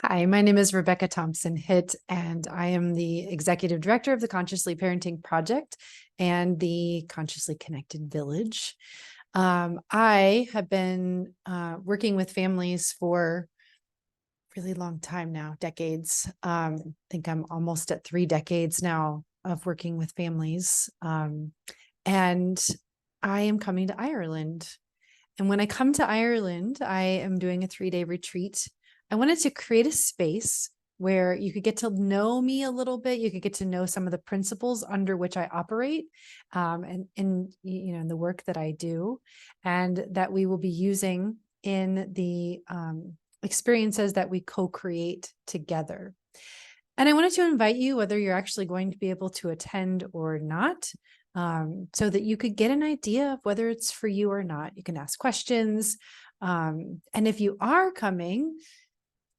Hi, my name is Rebecca Thompson Hitt, and I am the Executive Director of the Consciously Parenting Project and the Consciously Connected Village. I have been working with families for a really long time now, decades. I think I'm almost at 3 decades now of working with families. And I am coming to Ireland. And when I come to Ireland, I am doing a 3-day retreat. I wanted to create a space where you could get to know me a little bit. You could get to know some of the principles under which I operate, and in the work that I do, and that we will be using in the experiences that we co-create together. And I wanted to invite you, whether you're actually going to be able to attend or not, so that you could get an idea of whether it's for you or not. You can ask questions. And if you are coming,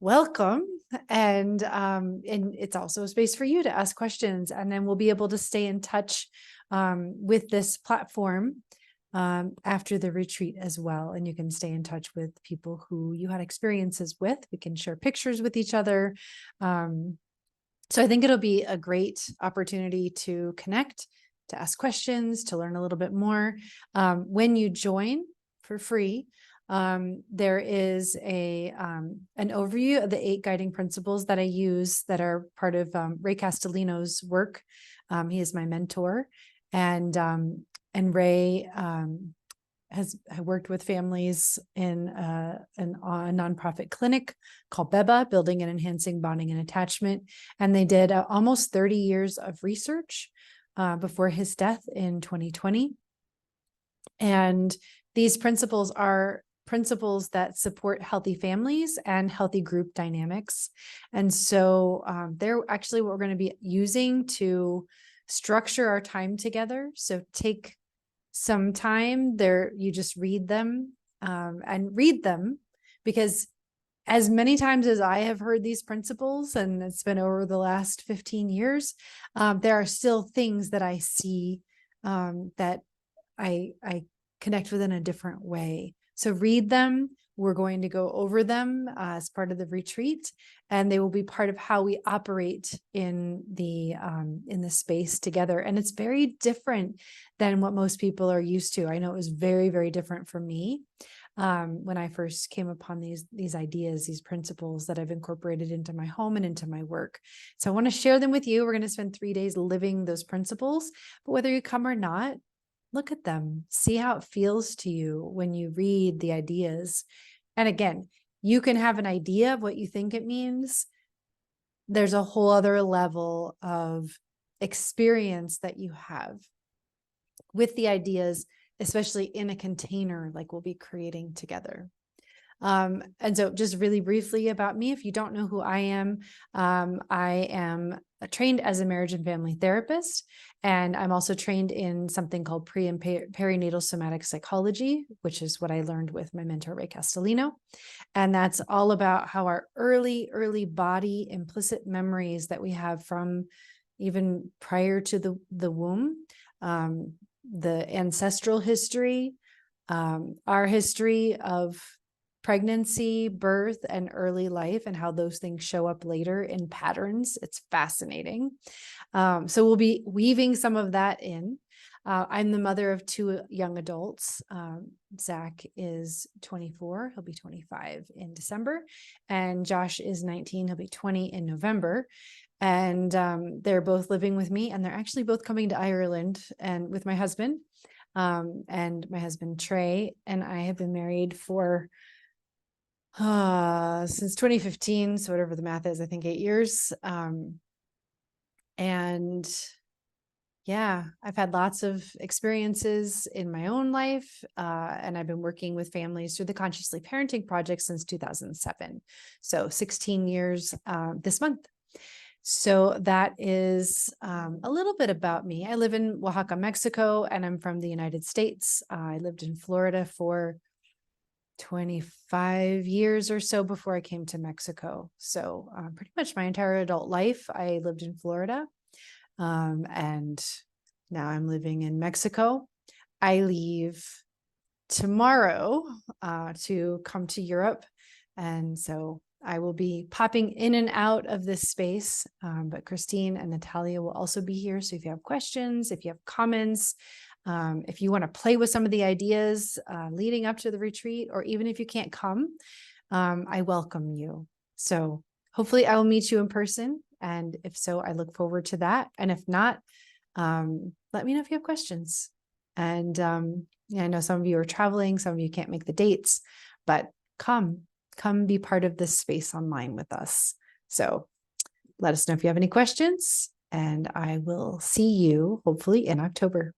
welcome. And it's also a space for you to ask questions. And then we'll be able to stay in touch with this platform after the retreat as well. And you can stay in touch with people who you had experiences with. We can share pictures with each other. So I think it'll be a great opportunity to connect, to ask questions, to learn a little bit more. When you join for free, there is an overview of the 8 guiding principles that I use that are part of Ray Castellino's work. He is my mentor, and Ray has worked with families in a nonprofit clinic called BEBA, Building and Enhancing Bonding and Attachment. And they did almost 30 years of research before his death in 2020. And these principles are principles that support healthy families and healthy group dynamics. And so they're actually what we're going to be using to structure our time together. So take some time there, you just read them and read them, because as many times as I have heard these principles, and it's been over the last 15 years, there are still things that I see that I connect with in a different way. So read them. We're going to go over them as part of the retreat, and they will be part of how we operate in the space together. And it's very different than what most people are used to. I know it was very, very different for me when I first came upon these ideas, these principles that I've incorporated into my home and into my work. So I want to share them with you. We're going to spend 3 days living those principles, but whether you come or not, look at them, see how it feels to you when you read the ideas. And again, you can have an idea of what you think it means. There's a whole other level of experience that you have with the ideas, especially in a container like we'll be creating together. And so just really briefly about me, if you don't know who I am trained as a marriage and family therapist, and I'm also trained in something called pre and perinatal somatic psychology, which is what I learned with my mentor, Ray Castellino. And that's all about how our early body implicit memories that we have from even prior to the womb, the ancestral history, our history of pregnancy, birth, and early life, and how those things show up later in patterns. It's fascinating. So we'll be weaving some of that in. I'm the mother of 2 young adults. Zach is 24. He'll be 25 in December. And Josh is 19. He'll be 20 in November. And they're both living with me, and they're actually both coming to Ireland and with my husband. And my husband, Trey, and I have been married for since 2015. So whatever the math is, I think 8 years. And yeah, I've had lots of experiences in my own life. And I've been working with families through the Consciously Parenting Project since 2007. So 16 years this month. So that is a little bit about me. I live in Oaxaca, Mexico, and I'm from the United States. I lived in Florida for 25 years or so before I came to Mexico. So pretty much my entire adult life, I lived in Florida. And now I'm living in Mexico. I leave tomorrow to come to Europe. And so I will be popping in and out of this space, but Christine and Natalia will also be here. So if you have questions, if you have comments, if you want to play with some of the ideas leading up to the retreat, or even if you can't come, I welcome you. So hopefully I will meet you in person. And if so, I look forward to that. And if not, let me know if you have questions. And I know some of you are traveling, some of you can't make the dates, but come be part of this space online with us. So let us know if you have any questions, and I will see you hopefully in October.